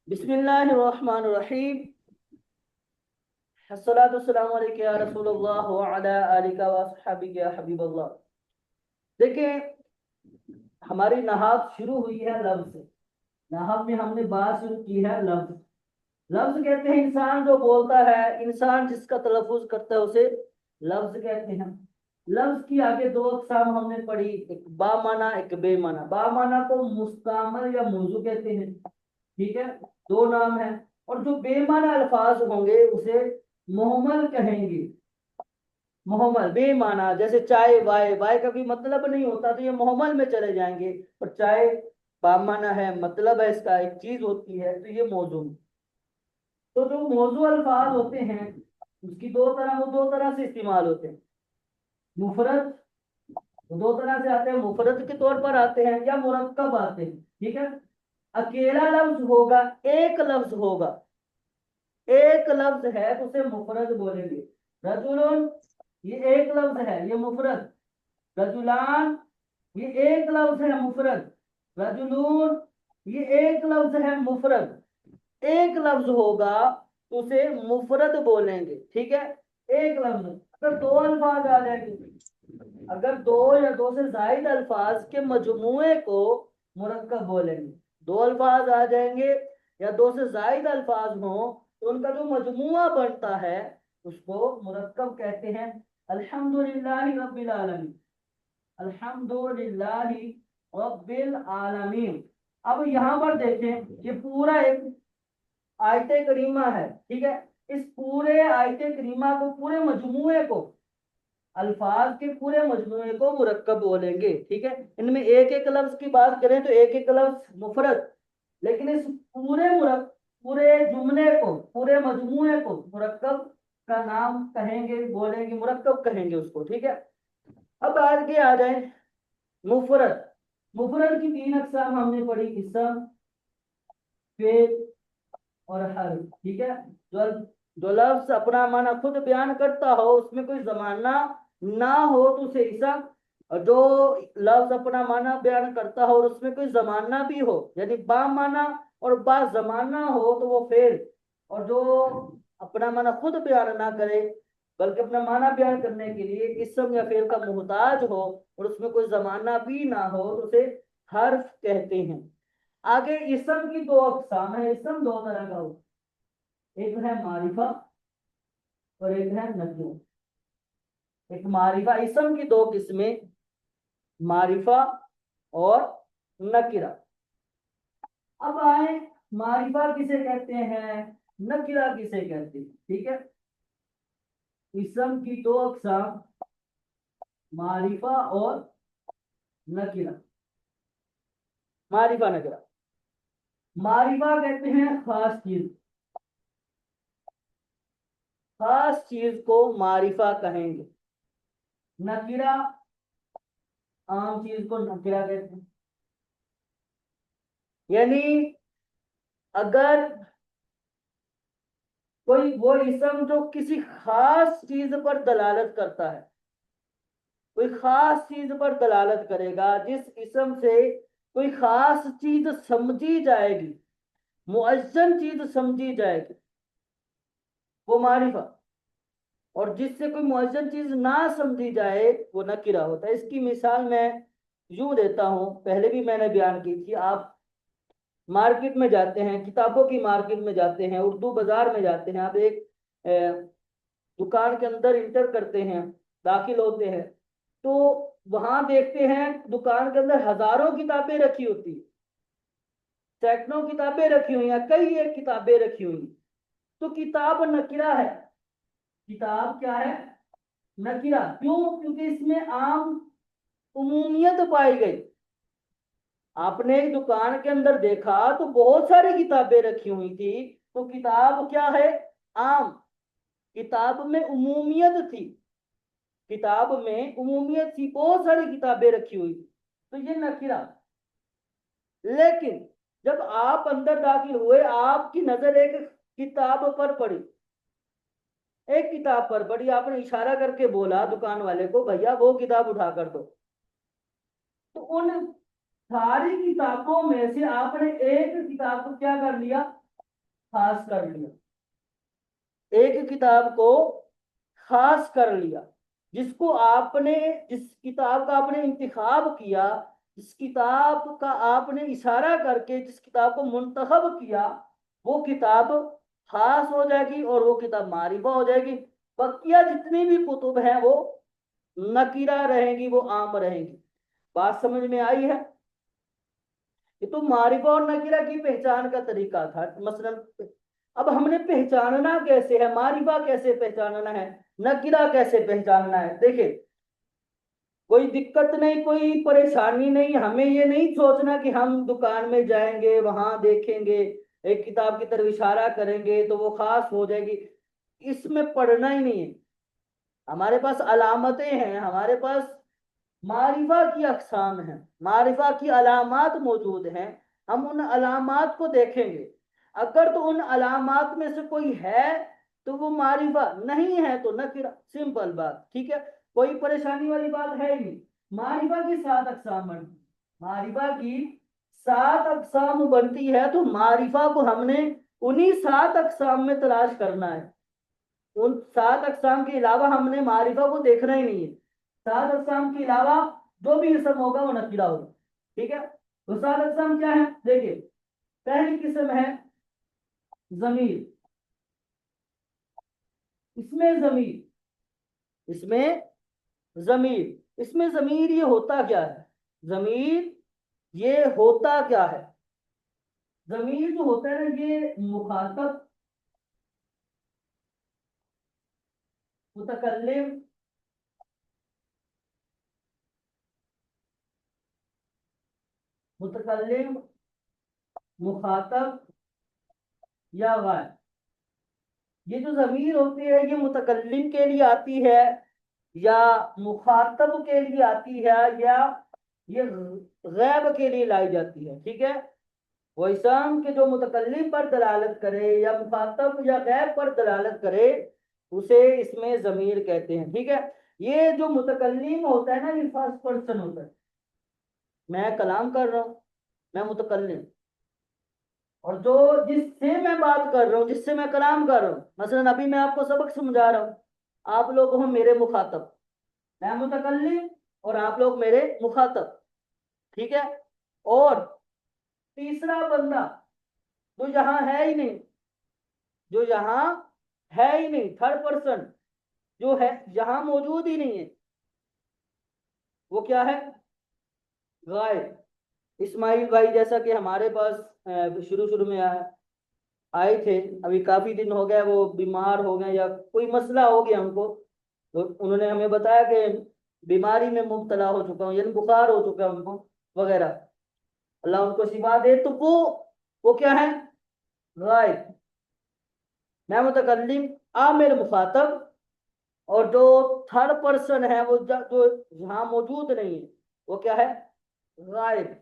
बिस्मिल्लाहिर्रहमानिर्रहीम। अस्सलातु वस्सलामु अलैका या रसूलल्लाह व अला आलिका व अस्हाबिका या हबीबल्लाह। देखिए, हमारी नहाव शुरू हुई है लफ्ज से। नहाव में हमने बात शुरू की है लफ्ज। लफ्ज कहते हैं इंसान जो बोलता है, इंसान जिसका तलफ्फुज करता है उसे लफ्ज कहते हैं। लफ्ज की आगे दो अक़साम हमने पढ़ी, एक बामाना एक बेमाना। बामाना को मुस्तामल या मौजू कहते हैं, ठीक है, दो नाम है। और जो बेमाना अल्फाज होंगे उसे मोहमल कहेंगे। मोहमल बेमाना, जैसे चाय वाय, वाय का भी मतलब नहीं होता तो ये मोहमल में चले जाएंगे। और चाय बामाना है, मतलब है इसका, एक चीज होती है, तो ये मौजू। तो जो मौजू अल्फाज होते हैं उसकी दो तरह से इस्तेमाल होते हैं। मुफरद, वो दो तरह से आते हैं, मुफरद के तौर पर आते हैं या मुरक्कब आते हैं, ठीक है। अकेला लफ्ज होगा, एक लफ्ज होगा, एक लफ्ज है तो उसे मुफरद बोलेंगे। रजुलन, ये एक लफ्ज है, ये मुफरद। रजुलान, ये एक लफ्ज है, मुफरद। रजुलून, ये एक लफ्ज है, मुफरद। एक लफ्ज होगा तो उसे मुफरद बोलेंगे, ठीक है। एक लफ्ज। अगर दो अल्फाज आ जाएंगे, अगर दो या दो से जायद अल्फाज के मजमूए को मुरक्कब बोलेंगे। दो अल्फाज आ जाएंगे या दो से जायद अल्फाज हो तो उनका जो मजमुआ बनता है उसको मुरक्कब कहते हैं। अल्हम्दुलिल्लाहि रब्बिल आलमीन, अल्हम्दुलिल्लाहि रब्बिल आलमीन। अब यहाँ पर देखें, ये पूरा एक आयते करीमा है, ठीक है। इस पूरे आयते करीमा को, पूरे मजमुए को, अल्फाज के पूरे मजमूए को मुरक्कब बोलेंगे, ठीक है। इनमें एक एक लफ्ज की बात करें तो एक एक लफ्ज मुफरद, लेकिन इस पूरे जुमले को, पूरे मजमूए को मुरक्कब का नाम कहेंगे, बोलेंगे, मुरक्कब कहेंगे उसको, ठीक है। अब आगे आ जाए मुफरद। मुफरद की तीन अकसाम हमने पढ़ी, इसम, फेल और हर्फ, ठीक है। जो जो लफ्ज अपना माना खुद बयान करता हो, उसमें कोई जमाना ना हो तो उसे इसम। और जो लफ्ज अपना माना बयान करता हो और उसमें कोई जमाना भी हो, यानी बा माना और बा जमाना हो, तो वो फेल। और जो अपना माना खुद बयान ना करे बल्कि अपना माना बयान करने के लिए इसम या फेल का मोहताज हो और उसमें कोई जमाना भी ना हो तो उसे हर्फ कहते हैं। आगे इसम की दो अकसाम है। इसम दो तरह का हो, एक है मारिफा और एक है नजूम। एक मारिफा, इसम की दो किस्में, मारिफा और नकिरा। अब आए, मारिफा किसे कहते हैं, नकिरा किसे कहते हैं, ठीक है। इसम की दो अकसाम, मारिफा और नकिरा। मारिफा नकिरा। मारिफा कहते हैं खास चीज, खास चीज को मारिफा कहेंगे। नकिरा, आम चीज को नकिरा कहते हैं। यानी अगर कोई वो इसम जो किसी खास चीज पर दलालत करता है, कोई खास चीज पर दलालत करेगा, जिस इसम से कोई खास चीज समझी जाएगी, मुअज्जन चीज समझी जाएगी, वो मारिफा। और जिससे कोई मुअज्जन चीज ना समझी जाए वो नकिरा होता है। इसकी मिसाल मैं यूं देता हूं, पहले भी मैंने बयान की थी। आप मार्केट में जाते हैं, किताबों की मार्केट में जाते हैं, उर्दू बाजार में जाते हैं, आप एक दुकान के अंदर इंटर करते हैं, दाखिल होते हैं, तो वहां देखते हैं दुकान के अंदर हजारों किताबें रखी होती, सैकड़ों किताबें रखी हुई हैं, कई एक किताबें रखी हुई। तो किताब नकिरा है। किताब क्या है, नकिरा। क्यों? क्योंकि इसमें आम उमूमियत पाई गई। आपने एक दुकान के अंदर देखा तो बहुत सारी किताबें रखी हुई थी, तो किताब क्या है, आम। किताब में उमूमियत थी, किताब में उमूमियत थी, बहुत सारी किताबें रखी हुई थी, तो ये नकिरा। लेकिन जब आप अंदर दाखिल हुए, आपकी नजर एक किताब पर पड़ी, एक किताब पर पड़ी, आपने इशारा करके बोला दुकान वाले को, भैया वो किताब उठा कर दो। तो उन सारी किताबों में से आपने एक किताब को क्या कर लिया, खास कर लिया, एक किताब को खास कर लिया, जिसको आपने, जिस किताब का आपने इंतखाब किया, जिस किताब का आपने इशारा करके जिस किताब को मुंतखब किया, वो किताब खास हो जाएगी और वो किताब मारिफा हो जाएगी। बकिया जितनी भी कुतुब हैं वो नकीरा रहेंगी, वो आम रहेंगी। बात समझ में आई है? ये तो मारिफा और नकीरा की पहचान का तरीका था मसलन। अब हमने पहचानना कैसे है, मारिफा कैसे पहचानना है, नकीरा कैसे पहचानना है? देखिए, कोई दिक्कत नहीं, कोई परेशानी नहीं, हमें ये नहीं सोचना कि हम दुकान में जाएंगे, वहां देखेंगे, एक किताब की तरफ इशारा करेंगे तो वो खास हो जाएगी। इसमें पढ़ना ही नहीं है। हमारे पास अलामतें हैं, हमारे पास मारिफा की अकसाम है, मारिफा की अलामात मौजूद हैं। हम उन अलामात को देखेंगे। अगर तो उन अलामात में से कोई है तो वो मारिफा, नहीं है तो नकिरा। सिंपल बात, ठीक है, कोई परेशानी वाली बात है ही नहीं। मारिफा की 7 अकसाम बनती, मारिफा की 7 अकसाम बनती है, तो मारिफा को हमने उन्हीं 7 अकसाम में तलाश करना है। उन 7 अकसाम के अलावा हमने मारिफा को देखना ही नहीं है। 7 अकसाम के अलावा जो भी इसम होगा वो नकीरा होगा। ठीक है, तो 7 अकसाम क्या है? देखिए, पहली किस्म है जमीर। इसमें जमीर, इसमें जमीर, इसमें जमीर ये होता क्या है? जमीर ये होता क्या है? जमीर जो होता है ना, ये मुखातब, मुतकल्लिम, मुतकल्लिम, मुखातब या गायब, ये जो जमीर होती है ये मुतकल्लिम के लिए आती है या मुखातब के लिए आती है या ये गैब के लिए लाई जाती है। ठीक है, वो इसम के जो मुतकल्लिम पर दलालत करे या मुखातब या गैब पर दलालत करे, उसे इसमें जमीर कहते हैं। ठीक है, ये जो मुतकल्लिम होता है ना, ये फर्स्ट पर्सन होता है। मैं कलाम कर रहा हूँ, मैं मुतकल्लिम, और जो जिससे मैं बात कर रहा हूँ, जिससे मैं कलाम कर रहा हूँ, मसलन अभी मैं आपको सबक समझा रहा हूँ, आप लोग हो मेरे मुखातब, मैं मुतकल्लिम और आप लोग मेरे मुखातब। ठीक है, और तीसरा बंदा जो यहाँ है ही नहीं, जो यहाँ है ही नहीं, थर्ड पर्सन जो है यहाँ मौजूद ही नहीं है, वो क्या है? गायब। इस्माइल भाई जैसा कि हमारे पास शुरू शुरू में आए थे, अभी काफी दिन हो गए, वो बीमार हो गए या कोई मसला हो गया उनको, तो उन्होंने हमें बताया कि बीमारी में मुब्तला हो चुका हूँ, यानी बुखार हो चुका है उनको वगैरह। अल्लाह उनको शिफा दे। तो वो क्या है? गायब। मैं मुतकल्लिम, आप मेरे मुखातब, और जो थर्ड पर्सन है वो जो यहाँ मौजूद नहीं है, वो क्या है? गायब।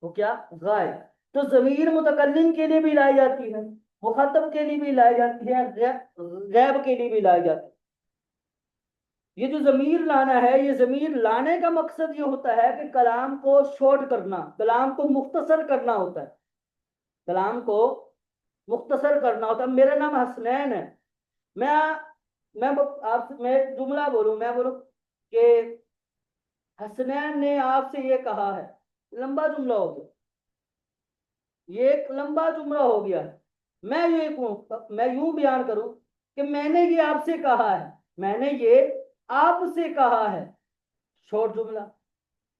वो क्या? गायब। तो जमीर मुतकल्लिम के लिए भी लाई जाती है, मुखातब के लिए भी लाई जाती है, गैब के लिए भी लाई जाती है। ये जो जमीर लाना है, ये जमीर लाने का मकसद ये होता है कि कलाम को शॉर्ट करना, कलाम को मुख्तसर करना होता है, कलाम को मुख्तसर करना होता है। मेरा नाम हसनैन है, मैं मैं आपसे मैं जुमला बोलूं, मैं बोलूं कि हसनैन ने आपसे ये कहा है, लंबा जुमला हो गया, ये एक लंबा जुमला हो गया। मैं ये कहूं, मैं यूं बयान करूं कि मैंने ये आपसे कहा है, मैंने ये आपसे कहा है, शॉर्ट जुमला,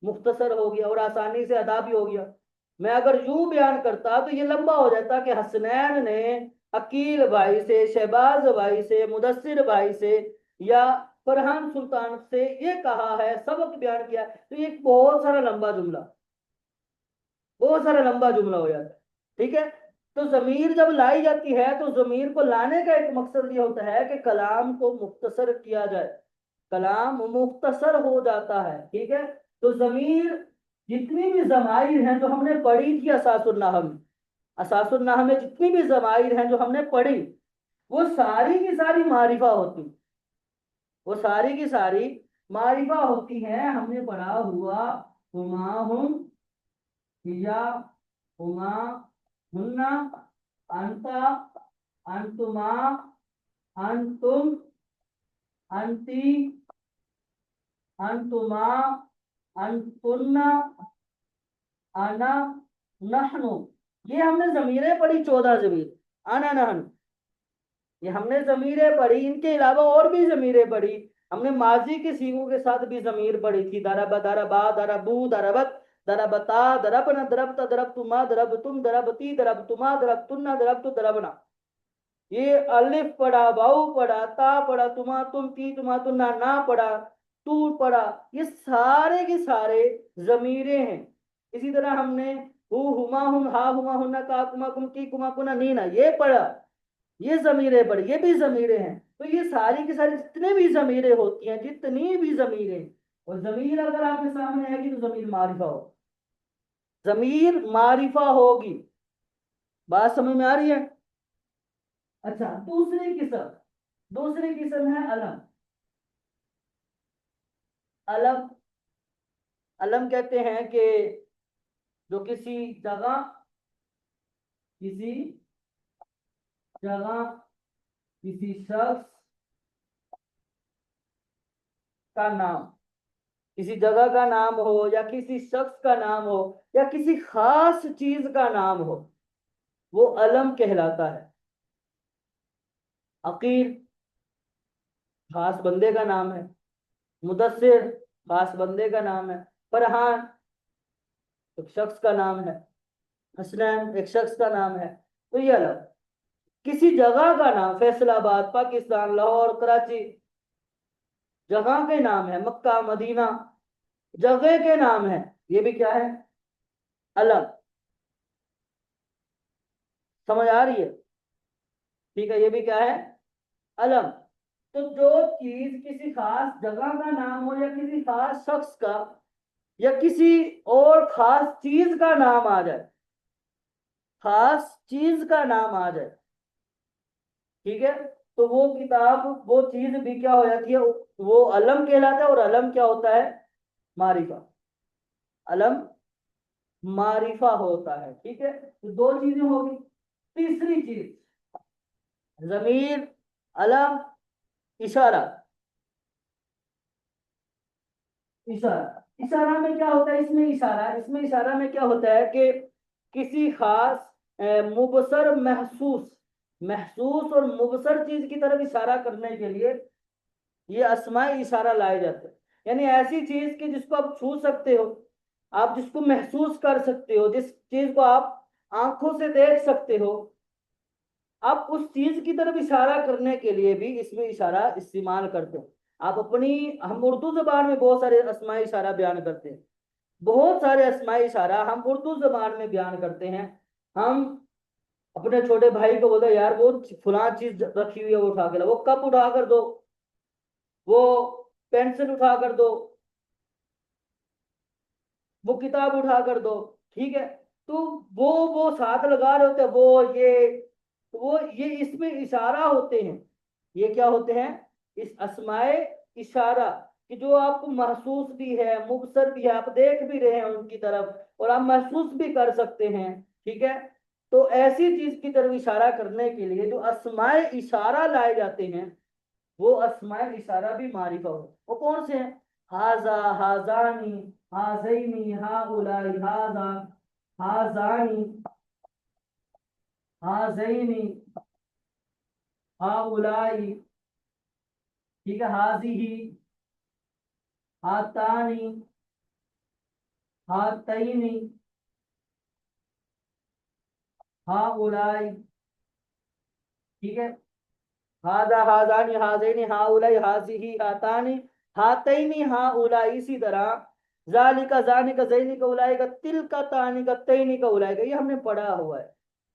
मुख्तसर हो गया और आसानी से अदा भी हो गया। मैं अगर यूं बयान करता तो ये लंबा हो जाता कि हसनैन ने अकील भाई से, शहबाज भाई से, मुदस्सिर भाई से या फरहान सुल्तान से ये कहा है, सबक बयान किया, तो ये बहुत सारा लंबा जुमला, बहुत सारा लंबा जुमला हो जाता है। ठीक है, तो जमीर जब लाई जाती है तो जमीर को लाने का एक मकसद ये होता है कि कलाम को मुख्तसर किया जाए, कलाम मुख्तसर हो जाता है। ठीक है, तो जमीर जितनी भी जमाइर हैं जो हमने पढ़ी थी असासुन्नाह में, असासुन्नाह में जितनी भी जमाइर हैं जो हमने पढ़ी, वो सारी की सारी मारिफा होती, वो सारी की सारी मारिफा होती हैं। हमने पढ़ा हुआ हुमा, हुम, हिया, हुमा, हुन्ना, अंता, अंतुमा, अंतुम, अंती, अंतुमा, अंतुन्ना, अना, नहनु। ये हमने जमीरें पढ़ी, 14 जमीर। अना, नहनु, ये हमने जमीरें पढ़ी। इनके अलावा और भी जमीरें पढ़ी हमने। माजी के सीगों के साथ भी जमीर पढ़ी थी। दरब, दरबा, दरबू, दरबत, दरबता, दरबना, दरबता, दरबतुमा, दरबतुम, दरबती, दरबतुमा, दरबतुन्ना, दरबतु, दरबना। ये अलिफ पढ़ा, वाऊ पढ़ा, ता पढ़ा, तुमा, तुम, ती, तुमा, तुन्ना, ना पढ़ा, तू पढ़ा। ये सारे के सारे जमीरें हैं। इसी तरह हमने हु, हुमा, हुम, हा, हुमा, हुन्ना, का, कुमा, कुम, की, कुमा, कुना, नीना, ये पढ़ा। ये जमीरें पढ़ी, ये भी जमीरें हैं। तो ये सारी की सारी जितने भी जमीरें होती हैं, जितनी भी जमीरें, और जमीर अगर आपके सामने आएगी तो जमीर मारिफा हो, जमीर मारिफा होगी। बात समझ में आ रही है? अच्छा, दूसरी किस्म है अलम। अलम, अलम कहते हैं कि जो किसी जगह, किसी शख्स का नाम, किसी जगह का नाम हो, या किसी शख्स का नाम हो, या किसी खास चीज का नाम हो, वो अलम कहलाता है। अकील खास बंदे का नाम है। मुदस्सिर खास बंदे का नाम है। फरहान एक शख्स का नाम है। हसनैन एक शख्स का नाम है। तो ये अलग किसी जगह का नाम, फैसलाबाद पाकिस्तान, लाहौर, कराची, जगह के नाम है। मक्का, मदीना, जगह के नाम है। ये भी क्या है? अलग। समझ आ रही है? ठीक है, ये भी क्या है? अलग। तो जो चीज किसी खास जगह का नाम हो, या किसी खास शख्स का, या किसी और खास चीज का नाम आ जाए, खास चीज का नाम आ जाए, ठीक है, तो वो किताब, वो चीज भी क्या हो जाती है? वो अलम कहलाता है। और अलम क्या होता है? मारिफा। अलम मारिफा होता है। ठीक है, तो दो चीजें होगी। तीसरी चीज, जमीर, अलम, इशारा। इशारा, इशारा में क्या होता है? इसमें इशारा में क्या होता है कि किसी खास मुबसर, महसूस, महसूस और मुबसर चीज की तरफ इशारा करने के लिए ये अस्माए इशारा लाए जाते हैं। यानी ऐसी चीज की जिसको आप छू सकते हो, आप जिसको महसूस कर सकते हो, जिस चीज को आप आंखों से देख सकते हो, आप उस चीज की तरफ इशारा करने के लिए भी इसमें इशारा इस्तेमाल करते हो। आप अपनी, हम उर्दू जबान में बहुत सारे अस्माए इशारा बयान करते हैं। बहुत सारे अस्माए इशारा हम उर्दू जबान में बयान करते हैं। हम अपने छोटे भाई को बोलते हैं, यार वो फुला चीज रखी हुई है, वो उठा के ला, वो कप उठा कर दो, वो पेंसिल उठा कर दो, वो किताब उठा कर दो। ठीक है, तो वो साथ लगा रहे होते हैं, वो ये इसमें इशारा होते हैं। ये क्या होते हैं? इस अस्माए इशारा, कि जो आपको महसूस भी है, मुबसर भी है, आप देख भी रहे हैं उनकी तरफ, और आप महसूस भी कर सकते हैं। ठीक है, तो ऐसी चीज की तरफ इशारा करने के लिए जो अस्माए इशारा लाए जाते हैं, वो अस्माए इशारा भी मारिफा हो। वो कौन से हैं? हाजा, हाजानी, हाजैनी, हाउलाई, हाजा, हाजानी, हाजैनी, हाउलाई, ठीक है, हाजिही, हातानी, हातैनी, हाउलाई। ठीक है, हाजा, हाजानी, हाजैनी, हाउलाई, हाजिही, हातानी, हातैनी, हाउलाई। इसी तरह जालिका, जानिका, जैनिका, उलाइका, तिलका, तानिका, तैनिका, उलाइका। ये हमने पढ़ा हुआ है,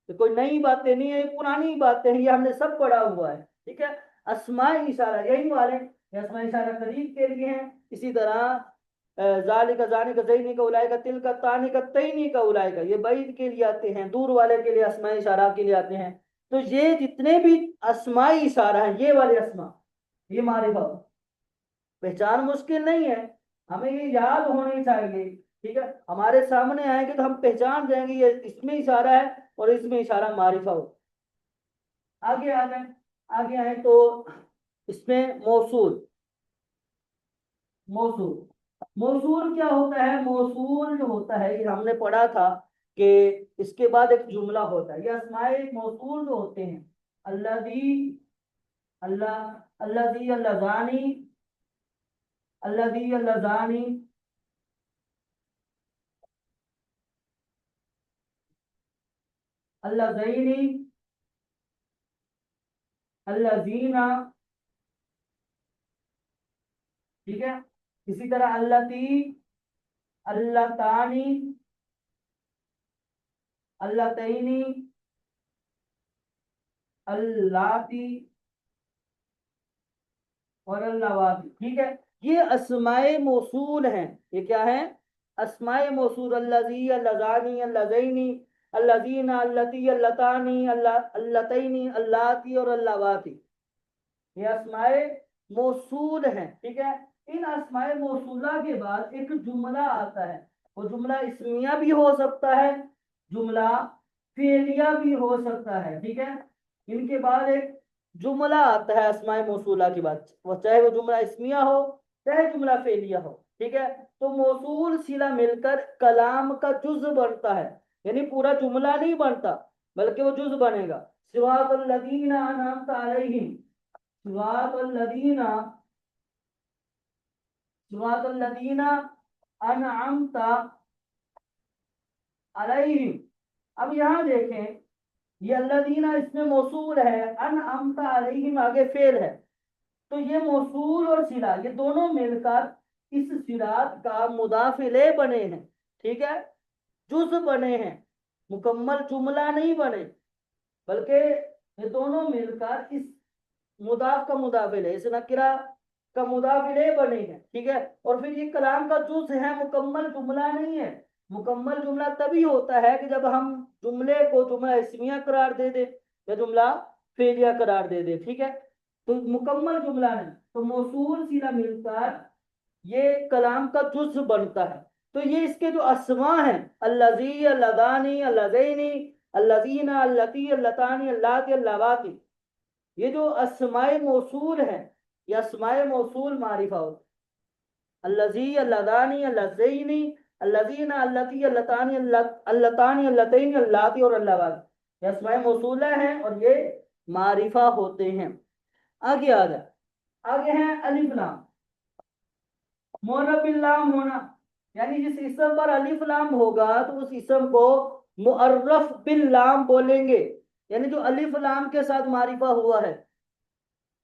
तो कोई नई बातें नहीं है, ये पुरानी बातें हैं, ये हमने सब पढ़ा हुआ है। ठीक है, अस्माए इशारा यही वाले, ये अस्माए इशारा करीब के लिए हैं। इसी तरह जालिका, जानिका, जैनिका, उलाइका, तिलका, तानिका, तैनिका, उलाइका, ये बैद के लिए आते हैं, दूर वाले के लिए अस्माए इशारा के लिए आते हैं। तो ये जितने भी अस्माई इशारा है, ये वाले अस्मा, ये मारिफा, पहचान मुश्किल नहीं है, हमें ये याद होनी चाहिए। ठीक है, हमारे सामने आएंगे तो हम पहचान जाएंगे ये इसमें इशारा है और इसमें इशारा मारिफा हो। आगे आ गए, आगे आए तो इसमें मौसूल, मौसूल, मौसूल क्या होता है? मौसूल जो होता है, ये हमने पढ़ा था कि इसके बाद एक जुमला होता है। ये अस्माए मौसूल जो होते हैं, अल्लज़ी, अल्लाह, अल्लज़ी, अल्लज़ानी, अल्लज़ी, अल्लज़ानी, अल्लज़ैनी, अल्लज़ीना, ठीक है। इसी तरह अल्लती, अल्लतानी, अल्लतैनी, अल्लाती और अल्लावाती, ठीक है। ये अस्माए मौसूल हैं। ये क्या है? अस्माए मौसूल, अल्लज़ी, अल्लज़ानी, अल्लज़ैनी, अल्लज़ीना, अल्लती, अल्लतानी, अल्लतैनी, अल्लाती और अल्लावाती, ये अस्माए मौसूल हैं, ठीक है। इन अस्माए मौसूला के बाद एक जुमला आता है। वो जुमला इस्मिया भी हो सकता है, जुमला फेलिया भी हो सकता है, ठीक है। इनके बाद एक जुमला आता है अस्माए मौसूला के बाद, वो चाहे वो जुमला इस्मिया हो चाहे जुमला फेलिया हो, ठीक है। तो मौसूल सिला मिलकर कलाम का जुज बनता है, यानी पूरा जुमला नहीं बनता बल्कि वो जुज बनेगा। सिवातल लदीना अनअमत अलैहिम, सिवातल्लदीना, सिवातल्लदीना अनअमता अलैहिम। अब यहाँ देखें, ये अल्लदीना इसमें मौसूल है, अनअमता अलैहिम आगे फेल है। तो ये मौसूल और सिला ये दोनों मिलकर इस सिरात का मुदाफ इले बने हैं, ठीक है, जुज बने हैं, मुकम्मल जुमला नहीं बने, बल्कि ये दोनों मिलकर इस मुदाफ का मुदाफिल है, इस नकिरा का मुदाफिल बने हैं, ठीक है। और फिर ये कलाम का जुज है, मुकम्मल जुमला नहीं है। मुकम्मल जुमला तभी होता है कि जब हम जुमले को जुमला इस्मिया करार दे दे या जुमला फेलिया करार दे दे, ठीक है। तो मुकम्मल जुमला नहीं, तो मौसूल सीला मिलकर ये कलाम का जुज बनता है। तो ये इसके जो अस्मा हैं, अल्लज़ी, अल्लज़ानी, अल्लज़ैनी, अल्लज़ीना, अल्लती, अल्लतानी, अल्लाती, अल्लावाती, ये जो अस्माए मौसूल है, ये अस्माए मौसूल मारिफा होता है। अल्लज़ी, अल्लज़ानी, अल्लज़ैनी, अल्लज़ीना, अल्लती, अल्लतानी, अल्लतानी, अल्लतैनी, अल्लाती और अल्लावाती, ये अस्माए मौसूला हैं और ये मारिफा होते हैं। आगे आ जाए, आगे है अलिफ लाम, मुअर्रफ लाम होना, यानी जिस इसम पर अलिफ लाम होगा तो उस इसम को मुअर्रफ बिल लाम बोलेंगे, यानी जो अलिफ लाम के साथ मारिफा हुआ है,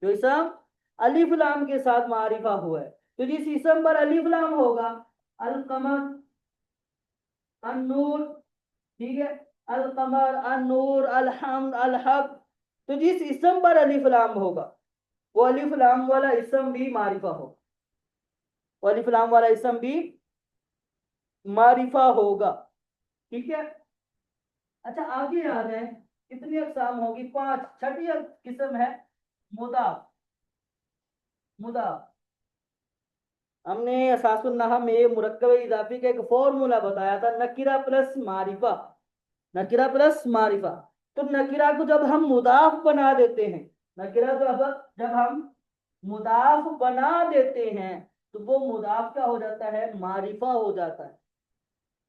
जो इसम अलिफ लाम के साथ मारिफा हुआ है। तो जिस इसम पर अलिफ लाम होगा, अल कमर, अन नूर, ठीक है, अल कमर, अन नूर, अल हम्द, अल हक, तो जिस इसम पर अलिफ लाम होगा वो अलिफ लाम वाला इसम भी मारिफा हो, वो अलिफ लाम वाला इसम भी मारिफा होगा, ठीक है। अच्छा आगे आ जाए, कितनी अकसाम होगी? पांच। छठी किस्म है मुदाफ, मुदाफ। हमने असासुन नहव में मुरक्कब इजाफी का एक फॉर्मूला बताया था, नकिरा प्लस मारिफा, नकिरा प्लस मारिफा। तो नकिरा को जब हम मुदाफ बना देते हैं, नकिरा को अब जब हम मुदाफ बना देते हैं तो वो मुदाफ क्या हो जाता है? मारिफा हो जाता है।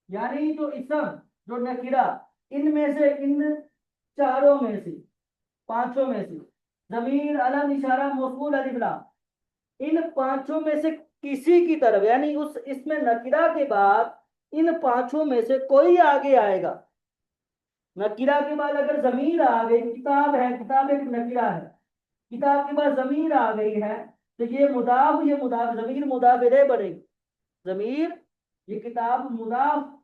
यानी जो इसम, जो नकिरा, इनमें से, इन चारों में से, पांचों में से, जमीर, अलम, इशारा, मौसूल, अलिफ लाम, इन पांचों में से किसी की तरफ, यानी उस इसमें नकिरा के बाद इन पांचों में से कोई आगे आएगा। नकिरा के बाद अगर जमीर आ गई, किताब है, किताब एक नकिरा है, किताब के बाद जमीर आ गई है, तो ये मुदाफ, ये मुदाफ, जमीर मुदाफ इलेह बनेगी, जमीर, ये किताब मुदाफ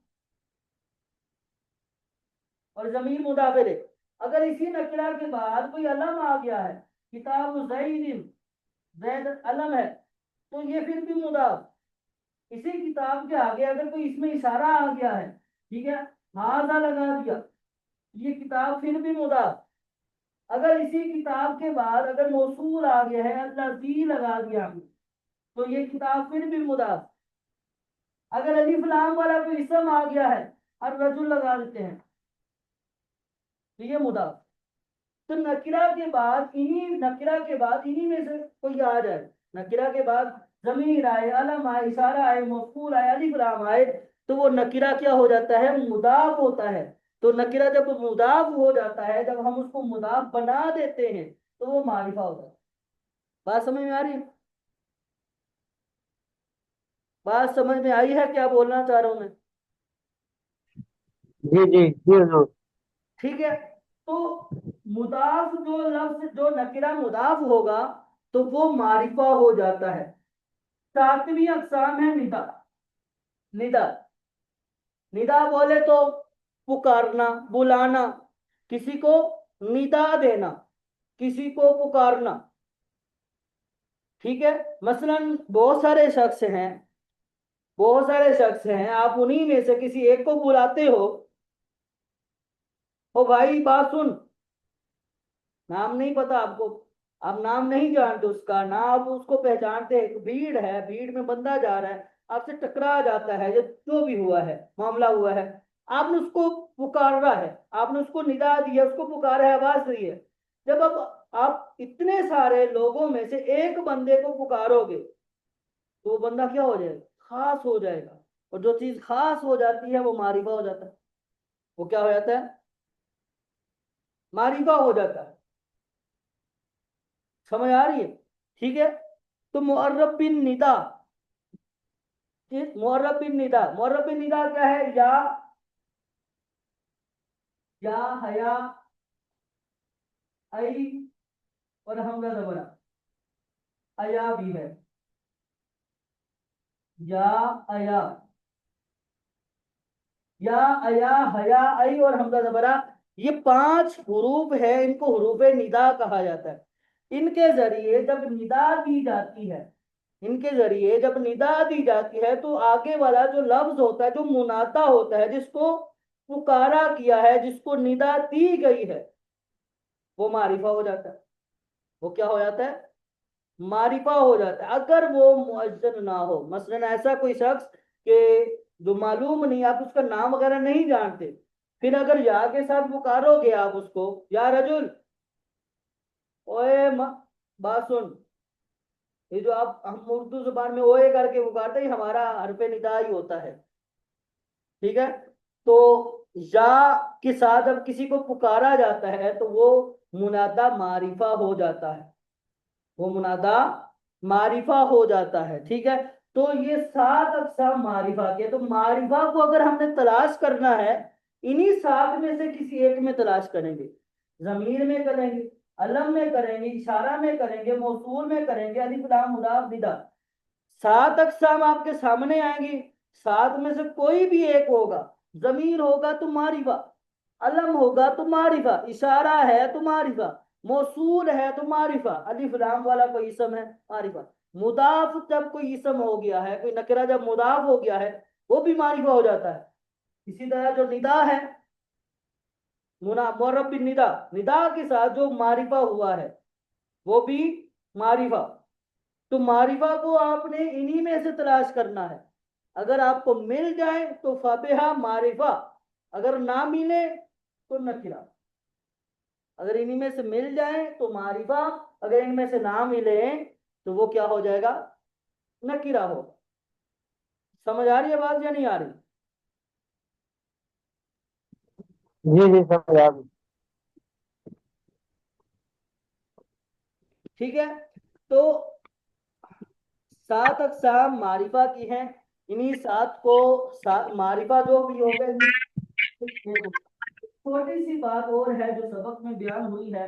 और जमीर मुदाफ इलेह। अगर इसी नकिरा के बाद कोई अलम आ गया है, किताब जैद, जैद अलम है, तो ये फिर भी मुदाफ। इसी किताब के आगे अगर कोई इसमें इशारा आ गया है, ठीक है, हाजा लगा दिया, ये किताब फिर भी मुदाफ। अगर इसी किताब के बाद अगर मौसूल आ गया है, अल्लज़ी लगा दिया हमने, तो ये किताब फिर भी मुदाफ। अगर अलिफ लाम वाला कोई इसम आ गया है, और रजुल लगा देते हैं, तो ये मुदाफ। तो नकिरा के बाद इन्हीं में से कोई आ जाए, नकिरा के बाद जमीर आए, अलम आए, इशारा आए, मफूल आए, अलिफ लाम आए, तो वो नकिरा क्या हो जाता है, मुदाफ होता है। तो नकिरा जब मुदाफ हो जाता है, जब हम उसको मुदाफ बना देते हैं, तो वो मारिफा होता है। बात समझ में आ रही है? बात समझ में आई है क्या बोलना चाह रहा हूं मैं? जी जी जी हुजूर। ठीक है। तो मुदाफ जो लफ्ज, जो नकिरा मुदाफ होगा, तो वो मारिफा हो जाता है। सातवीं अकसाम है निदा। निदा, निदा बोले तो पुकारना, बुलाना, किसी को निदा देना, किसी को पुकारना। ठीक है। मसलन बहुत सारे शख्स हैं, आप उन्हीं में से किसी एक को बुलाते हो, ओ भाई बात सुन, नाम नहीं पता आपको, आप नाम नहीं जानते उसका, ना आप उसको पहचानते, एक भीड़ है, भीड़ में बंदा जा रहा है, आपसे टकरा जाता है, या जो भी हुआ है, मामला हुआ है, आपने उसको पुकारा है, आपने उसको निदा दिया, उसको पुकारा है, आवाज दी है। जब अब आप इतने सारे लोगों में से एक बंदे को पुकारोगे, तो वो बंदा क्या हो जाएगा, खास हो जाएगा। और जो चीज खास हो जाती है वो मारिफा हो जाता है। वो क्या हो जाता है, मारिफा हो जाता है। समझ आ रही है? ठीक है। तो मुअर्रब बिन निदा, मुअर्रब बिन निदा, मुअर्रब बिन निदा क्या है, या हया, आई और हमजा जबरा, अया भी है, या अया, या अया, हया, आई और हमजा जबरा, ये पांच हुरूफ है, इनको हुरूफे निदा कहा जाता है। इनके जरिए जब निदा दी जाती है, इनके जरिए जब निदा दी जाती है, तो आगे वाला जो लफ्ज होता है, जो मुनादा होता है, जिसको पुकारा किया है, जिसको निदा दी गई है, वो मारिफा हो जाता है। वो क्या हो जाता है, मारिफा हो जाता है। अगर वो मुअज्जन ना हो, मसलन ऐसा कोई शख्स के जो मालूम नहीं, आप उसका नाम वगैरह नहीं जानते, फिर अगर या के साथ पुकारोगे आप उसको, या रजुल, ओए बात सुन, ये जो आप हम उर्दू जुबान में ओए करके पुकारते हैं, हमारा हरफे निदा ही होता है। ठीक है। तो या के साथ जब किसी को पुकारा जाता है, तो वो मुनादा मारिफा हो जाता है, वो मुनादा मारिफा हो जाता है। ठीक है। तो ये सात अक़साम मारिफा के, तो मारिफा को अगर हमने तलाश करना है, इन्हीं सात में से किसी एक में तलाश करेंगे। जमीर में करेंगे, अलम में करेंगे, इशारा में करेंगे, मौसूल में करेंगे, अलिफ लाम मुदाफ निदा, सात अक़साम आपके सामने आएंगे। सात में से कोई भी एक होगा, जमीर होगा तो मारिफा, अलम होगा तो मारिफा, इशारा है तो मारिफा, मौसूल है तो मारिफा, अलिफ लाम वाला कोई इसम है, मारिफा। मुदाफ जब कोई इसम हो गया है, कोई नकरा जब मुदाफ हो गया है, वो भी मारिफा हो जाता है। इसी तरह जो निदा है, मुरब बिन निदा, निदा के साथ जो मारिफा हुआ है, वो भी मारिफा। तो मारिफा को आपने इन्हीं में से तलाश करना है। अगर आपको मिल जाए तो फातिहा मारिफा, अगर ना मिले तो नकिरा। अगर इन्हीं में से मिल जाए तो मारिफा, अगर इनमें से ना मिले तो वो क्या हो जाएगा, नकिरा हो। समझ आ रही है बात या नहीं आ रही? जी जी समझ आ गई। ठीक है। तो सात अक़साम मारिफा की हैं। इन्हीं सात को मारिफा जो भी हो गए। छोटी सी बात और है जो सबक में बयान हुई है,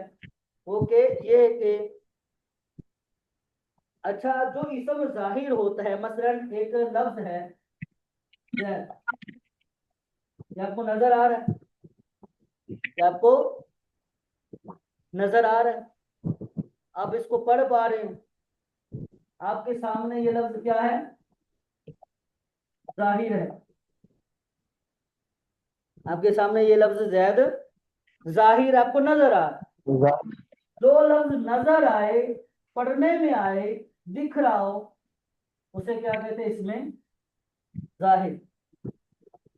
वो के ये कि अच्छा, जो इसम जाहिर होता है, मसलन एक लफ्ज है जैद, ये आपको नजर आ रहा है, ये आपको नजर आ रहा है, आप इसको पढ़ पा रहे हैं, आपके सामने ये लफ्ज क्या है, जाहिर है, आपके सामने ये लफ्ज जैद जाहिर आपको नजर आ रहा है। जो लफ्ज नजर आए, पढ़ने में आए, दिख रहा हो, उसे क्या कहते हैं इसमें, जाहिर,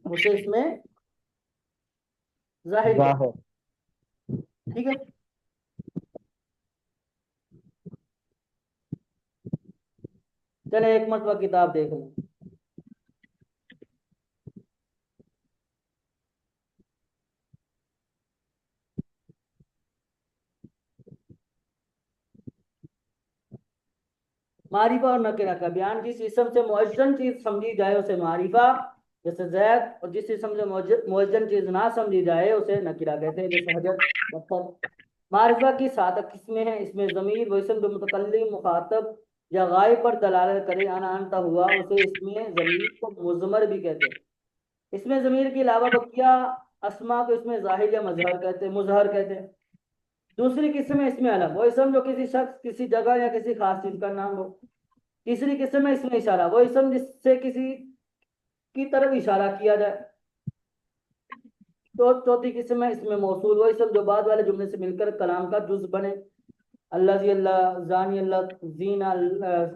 उसे इसमें जाहिर कहते जाहिर। हैं। ठीक है। चले एक मरतबा किताब देख लें। मारिफा और नकीरा का बयान, जिस इसम से मुअज्जन चीज समझी जाए उसे मारिफा, जैसे जैद, और जिस इसम से मुअज्जन चीज ना समझी जाए उसे नकीरा कहते हैं, जैसे हजर, पत्थर। मारिफा की 7 किस्में हैं। इसमें ज़मीर वो इसम जो मुतकल्लिम, मुखातब या गायब पर दलालत करे, आना अंता हुआ, उसे इसमें ज़मीर को मुज़मर भी कहते हैं। इसमें ज़मीर के अलावा बकिया अस्मा को इसमें ज़ाहिर या मजहर कहते हैं, मुजहर कहते हैं। दूसरी किस्म है इसमें अलग, वो इसम जो किसी शख्स, किसी जगह या किसी खास चीज का नाम हो। तीसरी किस्म है इसमें इशारा, वो इसम जिससे किसी की तरफ इशारा किया जाए। तो चौथी किस्म है इसमें मौसूल, वो इसम जो बाद वाले जुमले से मिलकर कलाम का जुज बने। अल्लाह जी, अल्लाह जानी, अल्लाह जीना,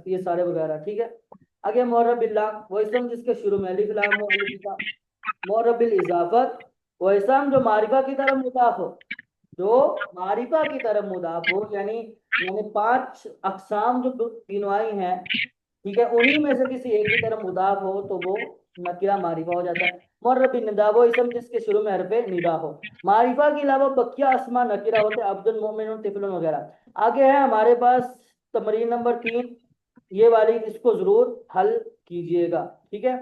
ये सारे वगैरह, ठीक है। आगे मुअर्रब बिल्लाह, वो इसम जिसके शुरू में अलिफ लाम हो, अलिफ का। मुअर्रब बिल इजाफत, वो इसम जो मारिफा की तरफ मुदाफ हो, जो मारिफा की तरफ मुदाफ हो, यानी 5 अकसाम जो गिनवाई हैं, ठीक है, उन्हीं में से किसी एक की तरफ मुदाफ हो तो वो नकिरा मारिफा हो जाता है। मुअर्रब बिन निदा, वो इसम जिसके शुरू में हरफ निदा हो। मारिफा के अलावा बकिया अस्मा नकिरा होते हैं, अब्दुल मोमिन, तिफलुन वगैरह। आगे है हमारे पास तमरीन नंबर 3, ये वाली, इसको जरूर हल कीजिएगा, ठीक है।